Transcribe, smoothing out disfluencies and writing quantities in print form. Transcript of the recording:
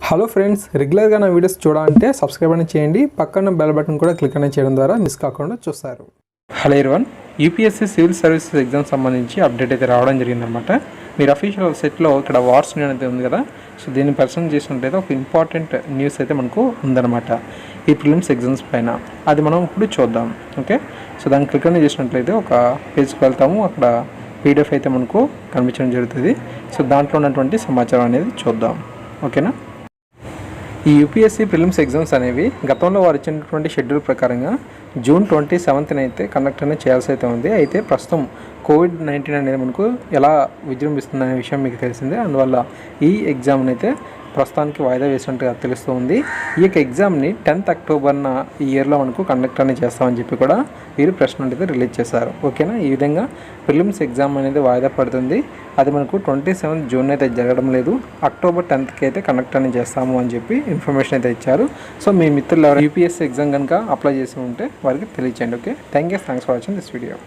Hello friends, రెగ్యులర్గా నా videos చూడాలంటే సబ్స్క్రైబ్ అని చేయండి. పక్కన బెల్ బటన్ కూడా క్లిక్ అనేది చేయడం ద్వారా మిస్ కాకుండా చూస్తారు. Hello everyone, UPSC civil services exam సంబంధించి అప్డేట్ అయితే రావడం జరిగిందనమాట. మీరు అఫీషియల్ వెబ్సైట్లో ఇక్కడ వార్స్ న్యూస్ అయితే ఉంది కదా, సో దీన్ని పర్సన్ చేసినట్లయితే ఒక ఇంపార్టెంట్ న్యూస్ అయితే మనకు ఉందన్నమాట ఈ ప్రిలిమ్స్ ఎగ్జామ్స్ పైన. అది మనం ఇప్పుడు చూద్దాం. ఓకే, సో దాన్ని క్లిక్ అనేది చేసినట్లయితే ఒక పేజ్కి వెళ్తాము. అక్కడ పీడిఎఫ్ అయితే మనకు కనిపించడం జరుగుతుంది. సో దాంట్లో ఉన్నటువంటి సమాచారం అనేది చూద్దాం. ఓకేనా, ఈ యూపీఎస్సీ ప్రిలిమ్స్ ఎగ్జామ్స్ అనేవి గతంలో వారు ఇచ్చినటువంటి షెడ్యూల్ ప్రకారంగా జూన్ 27న అయితే కండక్ట్ అనేది చేయాల్సి అయితే ఉంది. అయితే ప్రస్తుతం కోవిడ్-19 అనేది మనకు ఎలా విజృంభిస్తుందనే విషయం మీకు తెలిసిందే. అందువల్ల ఈ ఎగ్జామ్ని అయితే ప్రస్తుతానికి వాయిదా వేసినట్టుగా తెలుస్తూ ఉంది. ఈ యొక్క ఎగ్జామ్ని 10th అక్టోబర్న ఈ ఇయర్లో మనకు కండక్ట్ అనేది చేస్తామని చెప్పి కూడా వీరు ప్రశ్న అయితే రిలీజ్ చేశారు. ఓకేనా, ఈ విధంగా ప్రిలిమ్స్ ఎగ్జామ్ అనేది వాయిదా పడుతుంది. అది మనకు 27th జూన్ అయితే జరగడం లేదు, అక్టోబర్ 10th అయితే కండక్ట్ అనేది చేస్తాము అని చెప్పి ఇన్ఫర్మేషన్ అయితే ఇచ్చారు. సో మీ మిత్రులు ఎవరు యూపీఎస్సీ ఎగ్జామ్ కనుక అప్లై చేసి ఉంటే వారికి తెలియచేయండి. Okay, thanks for watching this video.